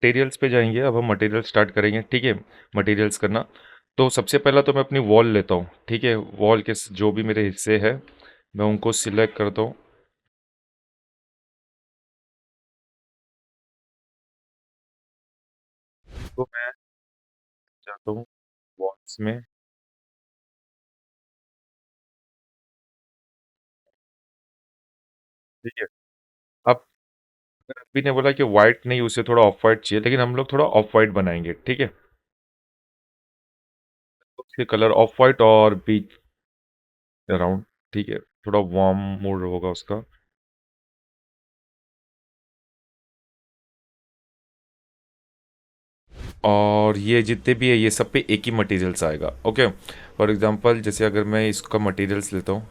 Materials पे जाएंगे। अब हम मटेरियल स्टार्ट करेंगे, ठीक है। मटेरियल्स करना, तो सबसे पहला तो मैं अपनी वॉल लेता हूँ, ठीक है। वॉल के जो भी मेरे हिस्से हैं मैं उनको सिलेक्ट करता हूँ। तो मैं जाता हूँ वॉल्स में, ठीक है। अब अभी ने बोला कि व्हाइट नहीं, उसे थोड़ा ऑफ वाइट चाहिए, लेकिन हम लोग थोड़ा ऑफ वाइट बनाएंगे, ठीक है। तो उसके कलर ऑफ वाइट और बीच अराउंड, ठीक है। थोड़ा वार्म मूड होगा उसका। और ये जितने भी है ये सब पे एक ही मटेरियल्स आएगा, ओके। फॉर एग्जांपल जैसे अगर मैं इसका मटेरियल्स लेता हूँ,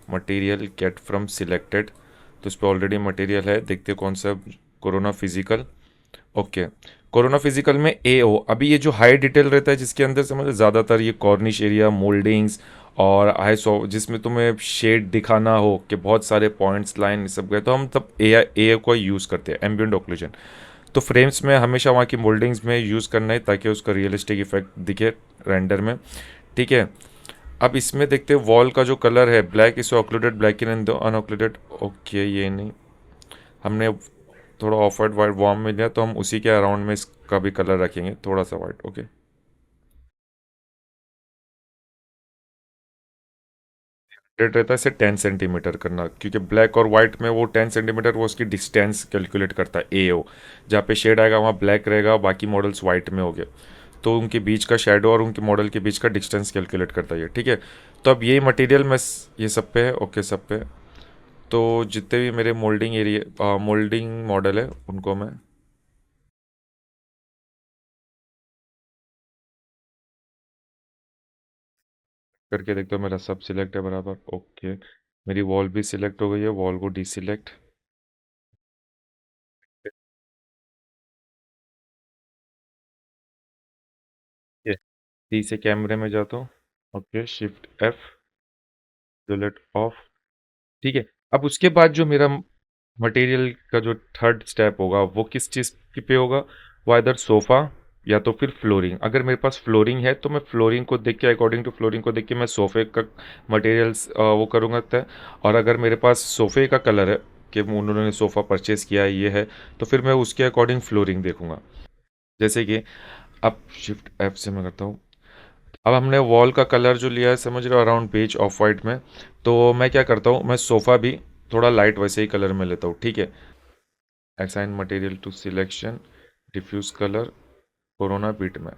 मटेरियल गेट फ्रॉम सिलेक्टेड, तो इस पर ऑलरेडी मटेरियल है, देखते हैं कौन सा। Corona physical, okay. Corona physical में ए ओ, अभी ये जो हाई डिटेल रहता है जिसके अंदर समझ ज़्यादातर ये कॉर्निश एरिया, मोल्डिंग्स और आई सो जिसमें तुम्हें शेड दिखाना हो कि बहुत सारे पॉइंट्स लाइन सब गए, तो हम तब ए को यूज़ करते हैं, एम्बिएंट ऑक्लूजन। तो फ्रेम्स में हमेशा वहाँ की मोल्डिंग्स में यूज़ करना है ताकि उसका रियलिस्टिक इफेक्ट दिखे रेंडर में, ठीक है। अब इसमें देखते हैं वॉल का जो कलर है ब्लैक, इसे occluded black in and unoccluded, okay. ये नहीं, हमने थोड़ा ऑफ वाइट वाइट वार्म में लिया, तो हम उसी के अराउंड में इसका भी कलर रखेंगे, थोड़ा सा वाइट, ओके। रेड रहता है इसे 10 सेंटीमीटर करना, क्योंकि ब्लैक और वाइट में वो 10 सेंटीमीटर वो उसकी डिस्टेंस कैलकुलेट करता है, ए ओ। जहाँ पे शेड आएगा वहाँ ब्लैक रहेगा, बाकी मॉडल्स वाइट में हो गए, तो उनके बीच का शेडो और उनके मॉडल के बीच का डिस्टेंस कैलकुलेट करता है ये, ठीक है। तो अब ये मटेरियल मैं ये सब पे है, ओके, सब पे। तो जितने भी मेरे मोल्डिंग एरिया मोल्डिंग मॉडल है उनको मैं करके देखता हूँ, मेरा सब सिलेक्ट है बराबर, ओके। मेरी वॉल भी सिलेक्ट हो गई है, वॉल को डीसिलेक्ट। सी से कैमरे में जाता हूँ, okay, shift F, delete of, ठीक है। अब उसके बाद जो मेरा मटेरियल का जो थर्ड स्टेप होगा वो किस चीज़ की पे होगा, वो इधर सोफ़ा या तो फिर फ्लोरिंग। अगर मेरे पास फ्लोरिंग है तो मैं फ्लोरिंग को देख के, अकॉर्डिंग टू फ्लोरिंग को देख के मैं सोफ़े का मटेरियल्स वो करूँगा तय। और अगर मेरे पास सोफ़े का कलर है कि उन्होंने सोफ़ा परचेज़ किया है ये है, तो फिर मैं उसके अकॉर्डिंग फ्लोरिंग देखूंगा। जैसे कि अब शिफ्ट एफ से मैं करता हूँ। अब हमने वॉल का कलर जो लिया है समझ रहे हो, अराउंड बेज ऑफ वाइट में, तो मैं क्या करता हूँ, मैं सोफ़ा भी थोड़ा लाइट वैसे ही कलर में लेता हूँ, ठीक है। Assign material to selection, diffuse colour, corona बीट में।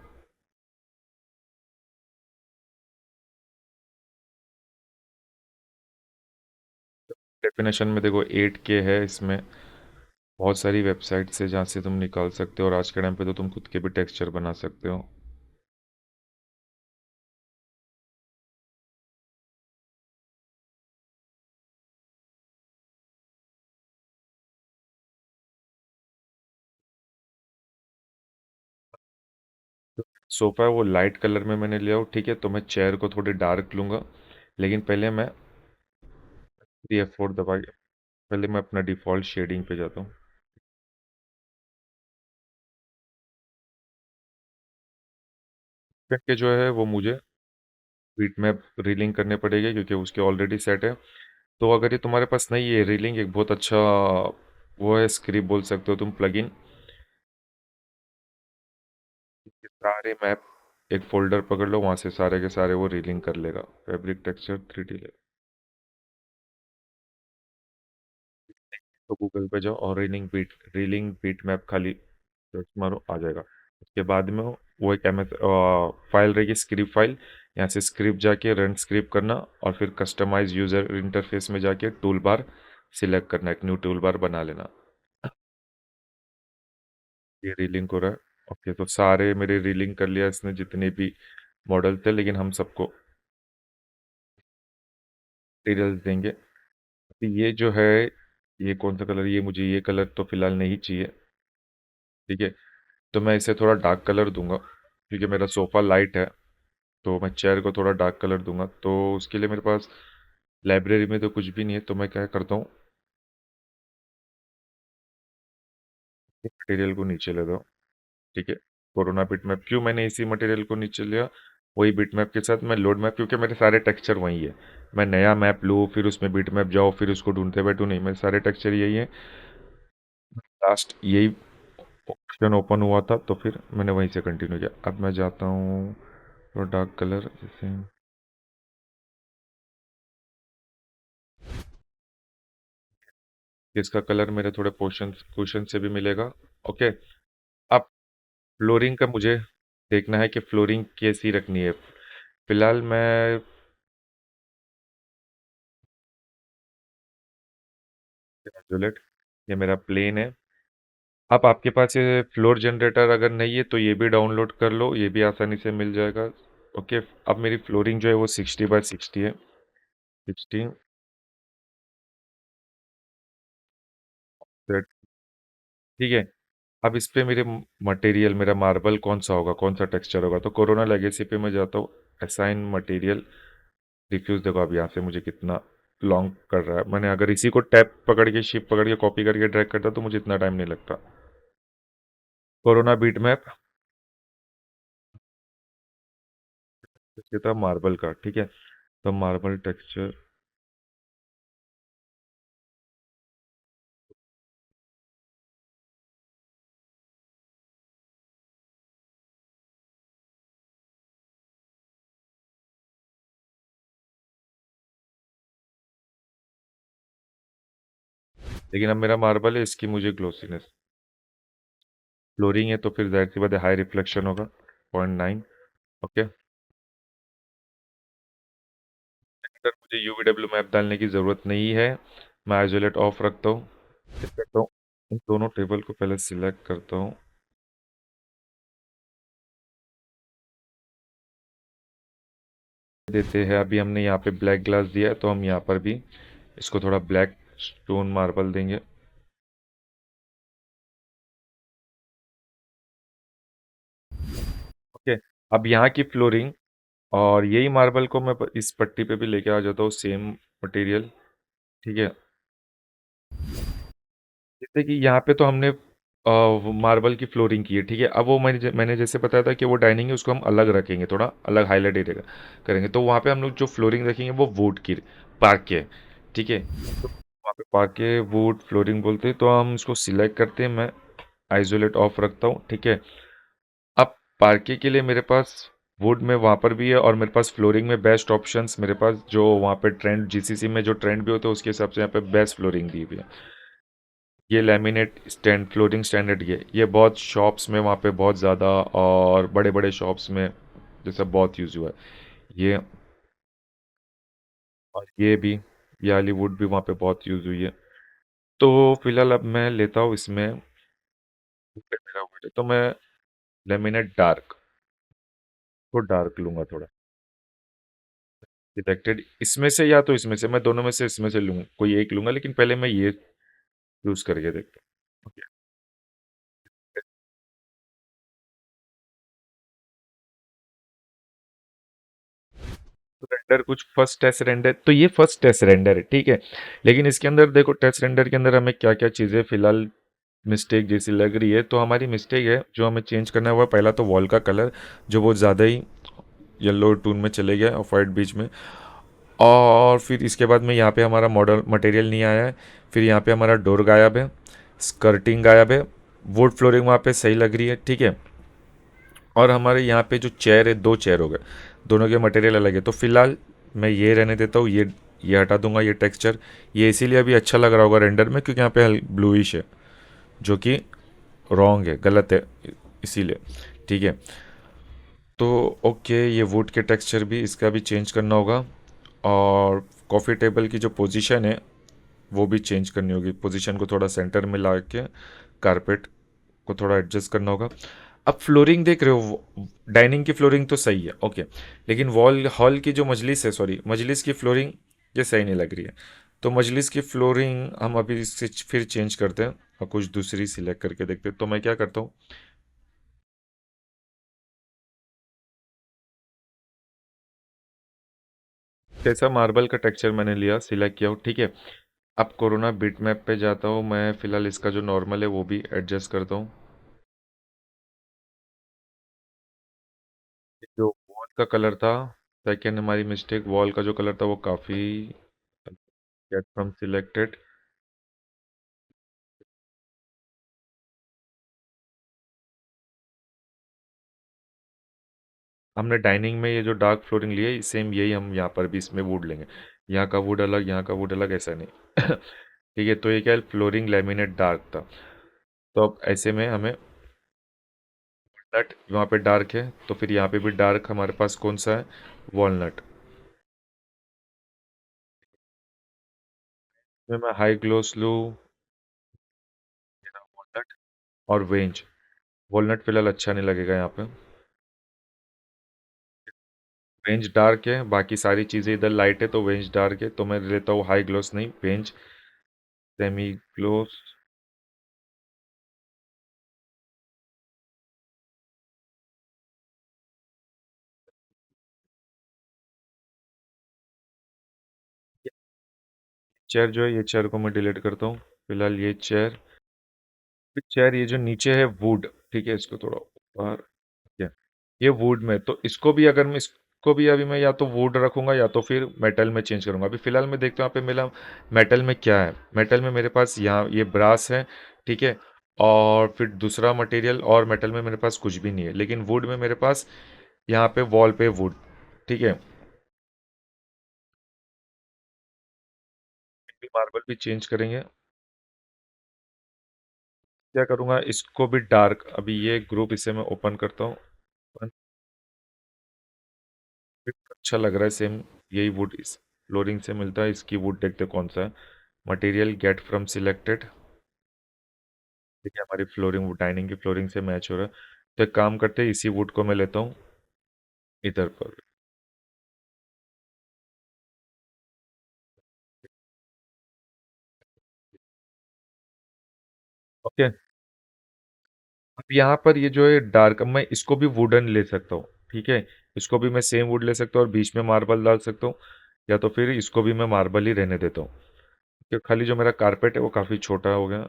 डेफिनेशन में देखो 8K है इसमें, बहुत सारी वेबसाइट्स है जहाँ से तुम निकाल सकते हो, और आज के टाइम पे तो तुम खुद के भी टेक्सचर बना सकते हो। सोफ़ा है वो लाइट कलर में मैंने लिया हो, ठीक है। तो मैं चेयर को थोड़ी डार्क लूँगा, लेकिन पहले मैं F4 दबा के पहले मैं अपना डिफ़ॉल्ट शेडिंग पे जाता हूँ। के जो है वो मुझे बीट मैप रीलिंग करने पड़ेगी क्योंकि उसके ऑलरेडी सेट है। तो अगर ये तुम्हारे पास नहीं है रीलिंग, एक बहुत अच्छा वो है, स्क्रिप्ट बोल सकते हो तुम, प्लगइन। सारे मैप एक फोल्डर पकड़ लो, वहाँ से सारे के सारे वो रीलिंग कर लेगा, फैब्रिक टेक्सचर 3D ले। तो गूगल पे जाओ और रीलिंग बीट मैप खाली सर्च मारो, आ जाएगा। उसके बाद में वो एक फाइल रहेगी, स्क्रिप्ट फाइल। यहाँ से स्क्रिप्ट जाके रन स्क्रिप्ट करना, और फिर कस्टमाइज यूजर इंटरफेस में जाके टूल बार सिलेक्ट करना, एक न्यू टूल बार बना लेना। ये रीलिंग हो रहा है, ओके। तो सारे मेरे रीलिंग कर लिया इसने जितने भी मॉडल थे, लेकिन हम सबको मटेरियल्स देंगे। अभी ये जो है, ये कौन सा कलर, ये मुझे ये कलर तो फिलहाल नहीं चाहिए, ठीक है। तो मैं इसे थोड़ा डार्क कलर दूंगा क्योंकि मेरा सोफ़ा लाइट है, तो मैं चेयर को थोड़ा डार्क कलर दूंगा। तो उसके लिए मेरे पास लाइब्रेरी में तो कुछ भी नहीं है, तो मैं क्या करता हूँ, मटेरियल को नीचे ले दो, ठीक है। कोरोना बिटमैप क्यों मैंने इसी मटेरियल को नीचे लिया, वही बिटमैप के साथ मैं लोड मैप, क्योंकि मेरे सारे टेक्सचर वही है। मैं नया मैप लूँ फिर उसमें बिटमैप जाओ फिर उसको ढूंढते बैठूँ, नहीं, मेरे सारे टेक्सचर यही है। लास्ट यही ऑप्शन ओपन हुआ था तो फिर मैंने वहीं से कंटिन्यू किया। अब मैं जाता हूँ तो डार्क कलर जैसे इसका कलर मेरे थोड़े पोर्शन क्वेश्चन से भी मिलेगा। ओके। अब फ्लोरिंग का मुझे देखना है कि फ्लोरिंग कैसी रखनी है। फिलहाल मैं जुलेट, ये मेरा प्लेन है। अब आपके पास ये फ्लोर जनरेटर अगर नहीं है तो ये भी डाउनलोड कर लो, ये भी आसानी से मिल जाएगा। ओके। अब मेरी फ्लोरिंग जो है वो 60 बाय 60 है। 60 ठीक है। अब इस पे मेरे मटेरियल, मेरा मार्बल कौन सा होगा, कौन सा टेक्सचर होगा, तो कोरोना लेगेसी पे मैं जाता हूँ। असाइन मटेरियल डिफ्यूज, देखो अब यहाँ से मुझे कितना लॉन्ग कर रहा है। मैंने अगर इसी को टैप पकड़ के शिप पकड़ के कॉपी करके ड्रैग करता तो मुझे इतना टाइम नहीं लगता। कोरोना बीट मैप ये था मार्बल का, ठीक है। तो मार्बल टेक्सचर, लेकिन अब मेरा मार्बल है, इसकी मुझे ग्लोसीनेस। फ्लोरिंग है तो फिर जाहिर सी बात है हाई रिफ्लेक्शन होगा, 0.9। ओके। अगर मुझे यूवीडब्ल्यू मैप डालने की ज़रूरत नहीं है, मैं आइसोलेट ऑफ रखता हूँ। फिर करता हूँ, इन दोनों टेबल को पहले सिलेक्ट करता हूँ। देते हैं, अभी हमने यहाँ पे ब्लैक ग्लास दिया है तो हम यहाँ पर भी इसको थोड़ा ब्लैक स्टोन मार्बल देंगे। ओके। अब यहाँ की फ्लोरिंग और यही मार्बल को मैं इस पट्टी पे भी लेके आ जाता हूँ, सेम मटेरियल। ठीक है। जैसे कि यहाँ पे तो हमने मार्बल की फ्लोरिंग की है, ठीक है। अब वो मैंने जैसे बताया था कि वो डाइनिंग है उसको हम अलग रखेंगे, थोड़ा अलग हाईलाइट एरिया करेंगे, तो वहाँ पे हम लोग जो फ्लोरिंग रखेंगे वो वुड की पार्क के है, ठीक है। तो वहाँ पे पार्क के वुड फ्लोरिंग बोलते हैं, तो हम इसको सिलेक्ट करते हैं, मैं आइसोलेट ऑफ रखता हूँ, ठीक है। अब पार्के के लिए मेरे पास वुड में वहाँ पर भी है और मेरे पास फ्लोरिंग में बेस्ट ऑप्शंस मेरे पास, जो वहाँ पे ट्रेंड जीसीसी में जो ट्रेंड भी होता है उसके हिसाब से यहाँ पे बेस्ट फ्लोरिंग दी हुई है। ये लैमिनेट स्टैंड फ्लोरिंग स्टैंडर्ड, ये बहुत शॉप्स में वहाँ पे बहुत ज़्यादा, और बड़े बड़े शॉप्स में जैसे बहुत यूज़ हुआ है ये। और ये भी, ये वाली वुड भी वहाँ पे बहुत यूज़ हुई है। तो फिलहाल अब मैं लेता हूँ इसमें, मेरा wood है, तो मैं लेमिनेट डार्क को डार्क लूंगा थोड़ा। सिलेक्टेड इसमें से या तो इसमें से, मैं दोनों में से इसमें से लूँ, कोई एक लूंगा, लेकिन पहले मैं ये यूज़ करके देखता हूँ। ओके। तो रेंडर कुछ फर्स्ट टेस्ट रेंडर, तो ये फर्स्ट टेस्ट रेंडर है, ठीक है। लेकिन इसके अंदर देखो, टेस्ट रेंडर के अंदर हमें क्या क्या चीज़ें फिलहाल मिस्टेक जैसी लग रही है, तो हमारी मिस्टेक है जो हमें चेंज करना है वो है पहला तो वॉल का कलर, जो बहुत ज़्यादा ही येलो टून में चले गया ऑफ वाइट बीच में। और फिर इसके बाद में यहाँ पे हमारा मॉडल मटेरियल नहीं आया है। फिर यहाँ पे हमारा डोर गायब है, स्कर्टिंग गायब है, वुड फ्लोरिंग वहाँ पे सही लग रही है, ठीक है। और हमारे यहाँ पे जो चेयर है, दो चेयर हो गए, दोनों के मटेरियल अलग है, तो फिलहाल मैं ये रहने देता हूँ, ये हटा दूंगा ये टेक्सचर। ये इसीलिए अभी अच्छा लग रहा होगा रेंडर में क्योंकि यहाँ पे ब्लूइश है, जो कि रॉन्ग है, गलत है, इसीलिए, ठीक है। तो ओके, ये वुड के टेक्सचर भी इसका भी चेंज करना होगा। और कॉफ़ी टेबल की जो पोजीशन है वो भी चेंज करनी होगी, पोजीशन को थोड़ा सेंटर में ला के कारपेट को थोड़ा एडजस्ट करना होगा। अब फ्लोरिंग देख रहे हो, डाइनिंग की फ्लोरिंग तो सही है, ओके। लेकिन वॉल हॉल की जो मजलिस है, सॉरी मजलिस की फ्लोरिंग, ये सही नहीं लग रही है। तो मजलिस की फ्लोरिंग हम अभी इससे फिर चेंज करते हैं और कुछ दूसरी सिलेक्ट करके देखते हैं। तो मैं क्या करता हूँ, कैसा मार्बल का टेक्सचर मैंने लिया, सिलेक्ट किया हो, ठीक है। अब कोरोना बिट मैप पे जाता हूँ मैं, फिलहाल इसका जो नॉर्मल है वो भी एडजस्ट करता हूँ। का कलर था। सेकेंड हमारी मिस्टेक, वॉल का जो कलर था वो काफ़ी, गेट फ्रॉम सिलेक्टेड। हमने डाइनिंग में ये जो डार्क फ्लोरिंग ली है सेम यही हम यहाँ पर भी इसमें वुड लेंगे। यहाँ का वुड अलग, यहाँ का वुड अलग, ऐसा नहीं। ठीक है, तो ये क्या है, फ्लोरिंग लेमिनेट डार्क था। तो अब ऐसे में हमें नट वहाँ पे डार्क है, तो फिर यहाँ पे भी डार्क हमारे पास कौन सा है, वॉलनट। में मैं हाई ग्लोस लूँ, वॉलनट और वेंज। वॉलनट फिलहाल अच्छा नहीं लगेगा यहाँ पे। वेंज डार्क है, बाकी सारी चीज़ें इधर लाइट है, तो वेंज डार्क है, तो मैं लेता हूँ हाई ग्लोस नहीं, वेंज सेमी ग्लोस। चेयर जो है, ये चेयर को मैं डिलीट करता हूँ। फिलहाल ये चेयर, चेयर ये जो नीचे है वुड, ठीक है, इसको थोड़ा ऊपर, ठीक है। ये वुड में, तो इसको भी अगर मैं इसको भी अभी मैं या तो वुड रखूंगा या तो फिर मेटल में चेंज करूंगा। अभी फिलहाल मैं देखता हूँ यहाँ पे मेरा मेटल में क्या है। मेटल में मेरे पास यहाँ ये ब्रास है, ठीक है, और फिर दूसरा मटेरियल, और मेटल में मेरे पास कुछ भी नहीं है, लेकिन वुड में मेरे पास यहाँ पे वॉल पे वुड, ठीक है। मार्बल भी चेंज करेंगे। क्या करूँगा, इसको भी डार्क, अभी ये ग्रुप इसे मैं ओपन करता हूँ। अच्छा लग रहा है, सेम यही वुड इस फ्लोरिंग से मिलता है। इसकी वुड देखते हैं कौन सा है। मटेरियल गेट फ्रॉम सिलेक्टेड, ठीक है, हमारी फ्लोरिंग डाइनिंग की फ्लोरिंग से मैच हो रहा है। तो एक काम करते हैं, इसी वुड को मैं लेता हूँ इधर पर। ओके, अब यहाँ पर ये जो है डार्क, मैं इसको भी वुडन ले सकता हूँ, ठीक है। इसको भी मैं सेम वुड ले सकता हूँ और बीच में मार्बल डाल सकता हूँ, या तो फिर इसको भी मैं मार्बल ही रहने देता हूँ, क्योंकि खाली जो मेरा कारपेट है वो काफ़ी छोटा हो गया।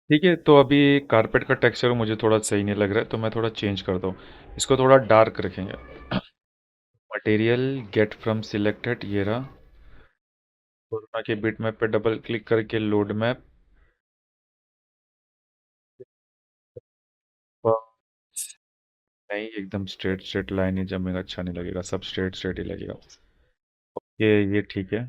ठीक है, तो अभी कारपेट का टेक्सचर मुझे थोड़ा सही नहीं लग रहा है, तो मैं थोड़ा चेंज करता हूँ। इसको थोड़ा डार्क रखेंगे। मटेरियल गेट फ्रॉम सिलेक्टेड, ये रहा। कोरोना के बिट मैप पे डबल क्लिक करके लोड मैप, नहीं एकदम स्ट्रेट स्ट्रेट लाइन ही जमेगा, अच्छा नहीं लगेगा, सब स्ट्रेट स्ट्रेट ही लगेगा। ये ठीक है।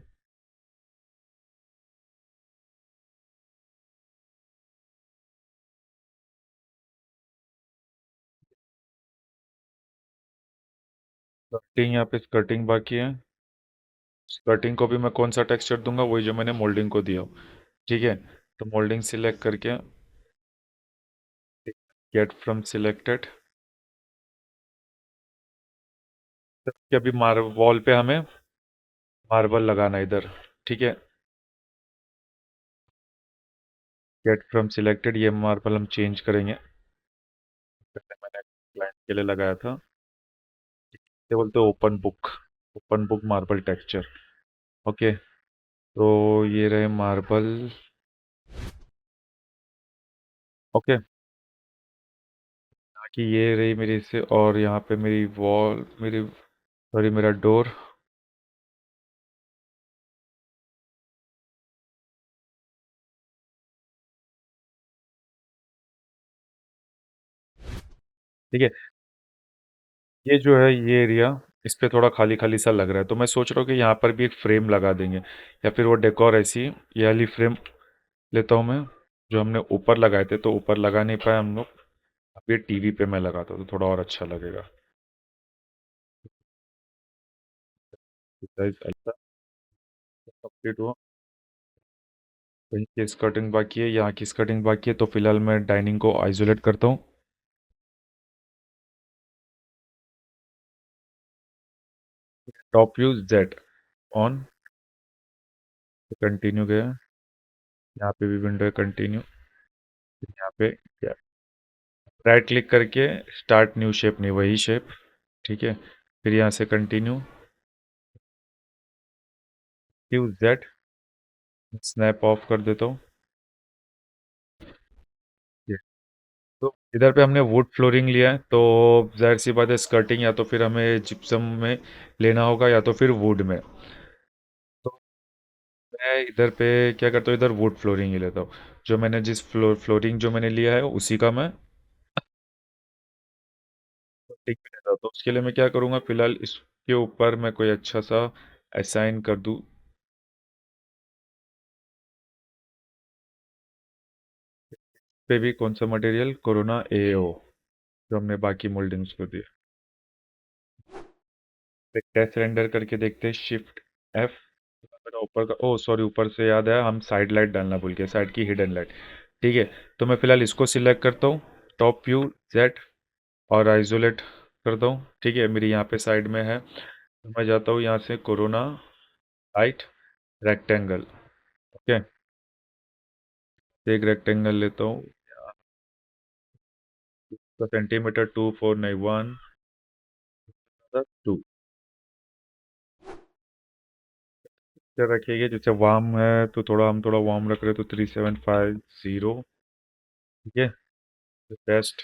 स्कर्टिंग, यहाँ पे स्कर्टिंग बाकी है। स्कर्टिंग को भी मैं कौन सा टेक्सचर दूंगा, वही जो मैंने मोल्डिंग को दिया हो, ठीक है। तो मोल्डिंग सिलेक्ट करके गेट फ्रॉम सिलेक्टेड, कि अभी मार वॉल पे हमें मार्बल लगाना है इधर, ठीक है। गेट फ्रॉम सिलेक्टेड, ये मार्बल हम चेंज करेंगे। पहले मैंने क्लाइंट के लिए लगाया था, ये बोलते open book, open book marble texture. Okay, तो ये रहे मार्बल। ओके, कि ये रही मेरी से, और यहाँ पे मेरी वॉल, मेरी सॉरी मेरा डोर। ठीक है, ये जो है ये एरिया, इस पे थोड़ा खाली खाली सा लग रहा है, तो मैं सोच रहा हूँ कि यहाँ पर भी एक फ्रेम लगा देंगे, या फिर वो डेकोर ऐसी, ये वाली फ्रेम लेता हूँ मैं। जो हमने ऊपर लगाए थे, तो ऊपर लगा नहीं पाए हम लोग, अब ये टीवी पे मैं लगाता हूँ तो थोड़ा और अच्छा लगेगा। साइज ऐसा कंप्लीट हुआ। कहीं की स्कर्टिंग बाकी है, यहाँ की स्कर्टिंग बाकी है, तो फिलहाल मैं डाइनिंग को आइसोलेट करता हूँ। Top view Z on, continue गया। यहाँ पे भी विंडो है, कंटिन्यू। यहाँ पे राइट क्लिक करके स्टार्ट न्यू शेप, नहीं वही शेप, ठीक है। फिर यहाँ से continue, Q Z, snap of कर देता हूँ। ये, तो इधर पे हमने वुड फ्लोरिंग लिया है, तो जाहिर सी बात है स्कर्टिंग या तो फिर हमें जिप्सम में लेना होगा या तो फिर वुड में। तो मैं इधर पे क्या करता हूँ, इधर वुड फ्लोरिंग ही लेता हूँ। जो मैंने जिस फ्लोरिंग जो मैंने लिया है उसी का मैं टिक भी लेता हूँ। तो उसके लिए मैं क्या करूँगा, फिलहाल इसके ऊपर मैं कोई अच्छा सा असाइन कर दूँ। पे भी कौन सा मटेरियल, कोरोना एओ, जो हमने बाकी मोल्डिंग्स को दिया। एक टेस्ट रेंडर करके देखते हैं, शिफ्ट एफ। मेरा ऊपर का, ओ सॉरी, ऊपर से याद है हम साइड लाइट डालना भूल गए, साइड की हिडन लाइट। ठीक है, तो मैं फिलहाल इसको सिलेक्ट करता हूँ, टॉप व्यू जेड, और आइसोलेट करता हूँ। ठीक है, मेरी यहाँ पे साइड में है, तो मैं जाता हूँ यहाँ से कोरोना लाइट रेक्टेंगल। ओके, एक रेक्टेंगल लेता हूँ, तो सेंटीमीटर 2491 टू रखिएगा। जैसे वार्म है तो थोड़ा हम थोड़ा वार्म रख रहे हैं, तो 3750। ठीक है, बेस्ट।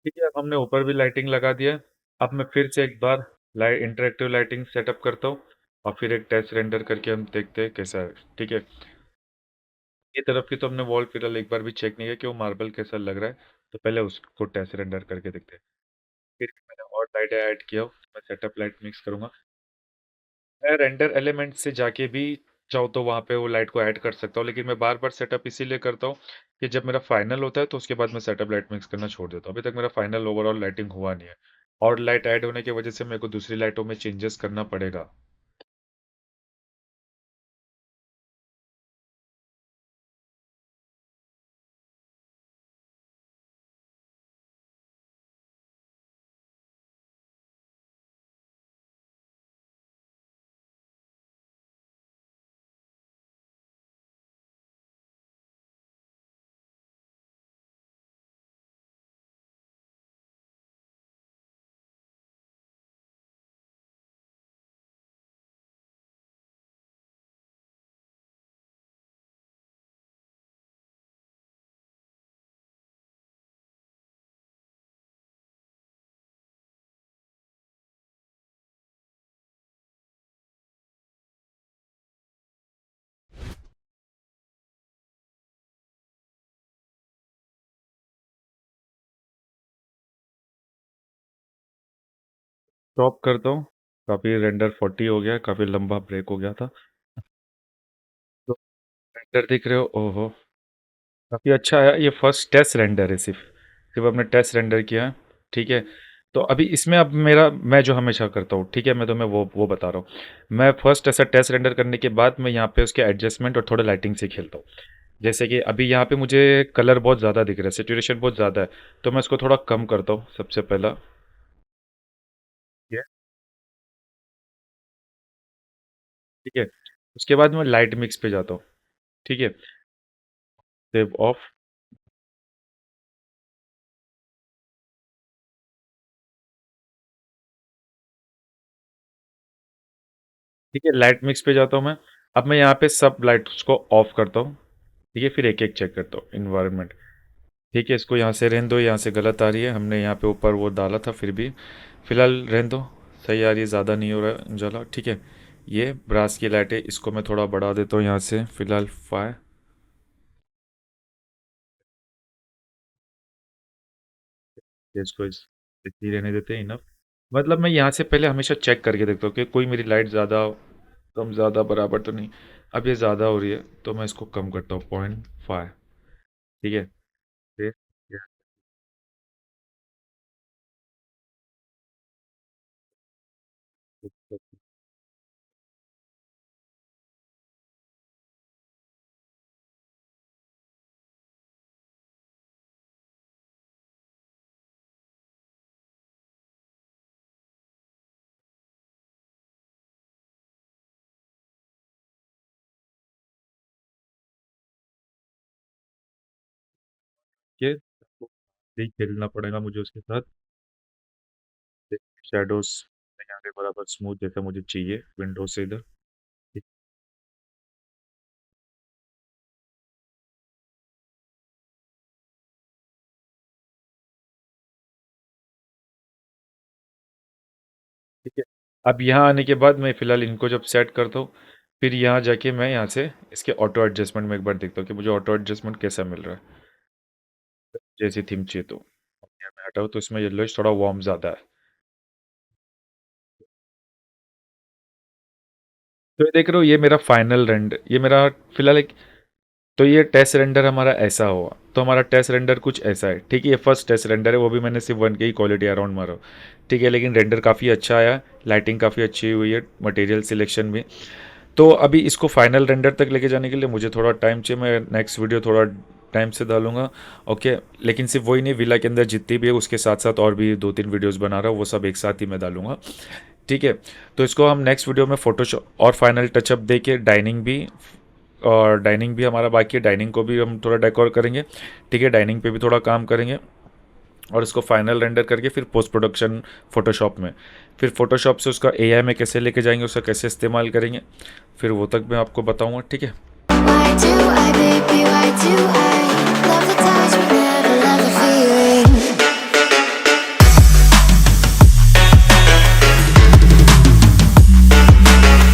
ठीक है, अब हमने ऊपर भी लाइटिंग लगा दिया है। अब मैं फिर से एक बार लाइट इंटरेक्टिव लाइटिंग सेटअप करता हूँ, और फिर एक टेस्ट रेंडर करके हम देखते हैं कैसा है। ठीक है, ये तरफ की तो हमने वॉल फिलहाल एक बार भी चेक नहीं किया कि वो मार्बल कैसा लग रहा है, तो पहले उसको टेस्ट रेंडर करके देखते हैं। फिर मैंने और लाइट ऐड किया, मैं सेटअप लाइट मिक्स करूंगा। मैं रेंडर एलिमेंट से जाके भी चाहूँ तो वहाँ पे वो लाइट को ऐड कर सकता हूँ, लेकिन मैं बार बार सेटअप इसीलिए करता हूँ कि जब मेरा फाइनल होता है तो उसके बाद मैं सेटअप लाइट मिक्स करना छोड़ देता हूँ। अभी तक मेरा फाइनल ओवरऑल लाइटिंग हुआ नहीं है, और लाइट ऐड होने की वजह से मेरे को दूसरी लाइटों में चेंजेस करना पड़ेगा। स्टॉप करता हूँ, काफ़ी रेंडर 40 हो गया, काफ़ी लंबा ब्रेक हो गया था। तो रेंडर दिख रहे हो, ओहो, काफ़ी अच्छा है। ये फर्स्ट टेस्ट रेंडर है, सिर्फ सिर्फ हमने टेस्ट रेंडर किया है। ठीक है, तो अभी इसमें अब मेरा, मैं जो हमेशा करता हूँ, ठीक है, मैं तुम्हें वो बता रहा हूँ। मैं फर्स्ट ऐसा टेस्ट रेंडर करने के बाद मैं यहाँ पे उसके एडजस्टमेंट और थोड़ा लाइटिंग से खेलता हूँ। जैसे कि अभी यहाँ पे मुझे कलर बहुत ज़्यादा दिख रहा है, सेचुरेशन बहुत ज़्यादा है, तो मैं इसको थोड़ा कम करता हूँ सबसे पहला। ठीक है, ठीक है, उसके बाद मैं लाइट मिक्स पे जाता हूँ। ठीक है, सेव ऑफ। ठीक है, लाइट मिक्स पे जाता हूँ मैं। अब मैं यहाँ पे सब लाइट्स को ऑफ करता हूँ। ठीक है, फिर एक एक चेक करता हूँ इन्वायरमेंट। ठीक है, इसको यहाँ से रहने दो, यहाँ से गलत आ रही है, हमने यहाँ पे ऊपर वो डाला था, फिर भी फिलहाल रहने दो। सही आ रही है, ज़्यादा नहीं हो रहा है उजाला। ठीक है, ये ब्रास की लाइट है, इसको मैं थोड़ा बढ़ा देता हूँ यहाँ से, फिलहाल 5। इसको इतनी रहने देते हैं इनफ। मतलब मैं यहाँ से पहले हमेशा चेक करके देखता हूँ कि कोई मेरी लाइट ज़्यादा कम ज़्यादा बराबर तो नहीं। अब ये ज़्यादा हो रही है तो मैं इसको कम करता हूँ, 0.5। ठीक है, फिर ये यही खेलना पड़ेगा मुझे उसके साथ। शैडोज यहाँ पे बराबर स्मूथ जैसा मुझे चाहिए विंडो से इधर। ठीक है, अब यहाँ आने के बाद मैं फिलहाल इनको जब सेट करता हूँ, फिर यहाँ जाके मैं यहाँ से इसके ऑटो एडजस्टमेंट में एक बार देखता हूँ कि मुझे ऑटो एडजस्टमेंट कैसा मिल रहा है। जैसी थीम चाहिए तो यहाँ मैं हटाऊँ तो इसमें येलोइश थोड़ा वार्म ज़्यादा है। तो ये देख रहे हो, ये मेरा फाइनल रेंडर, ये मेरा फिलहाल एक। तो ये टेस्ट रेंडर हमारा ऐसा हुआ, तो हमारा टेस्ट रेंडर कुछ ऐसा है। ठीक है, ये फर्स्ट टेस्ट रेंडर है, वो भी मैंने सिर्फ 1 की ही क्वालिटी अराउंड मारा। ठीक है, लेकिन रेंडर काफ़ी अच्छा आया, लाइटिंग काफ़ी अच्छी हुई है, मटेरियल सिलेक्शन भी। तो अभी इसको फाइनल रेंडर तक लेके जाने के लिए मुझे थोड़ा टाइम चाहिए, मैं नेक्स्ट वीडियो थोड़ा टाइम से डालूंगा। ओके, लेकिन सिर्फ वही नहीं, विला के अंदर जितनी भी है उसके साथ साथ और भी 2-3 वीडियोस बना रहा हूँ, वो सब एक साथ ही मैं डालूंगा। ठीक है, तो इसको हम नेक्स्ट वीडियो में फोटोशॉप और फाइनल टचअप दे के डाइनिंग भी, और डाइनिंग भी हमारा बाकी है, डाइनिंग को भी हम थोड़ा डेकोर करेंगे। ठीक है, डाइनिंग पे भी थोड़ा काम करेंगे, और इसको फाइनल रेंडर करके फिर पोस्ट प्रोडक्शन फोटोशॉप में, फिर फोटोशॉप से उसका एआई में कैसे लेके जाएंगे, उसका कैसे इस्तेमाल करेंगे, फिर वो तक मैं आपको बताऊंगा। ठीक है।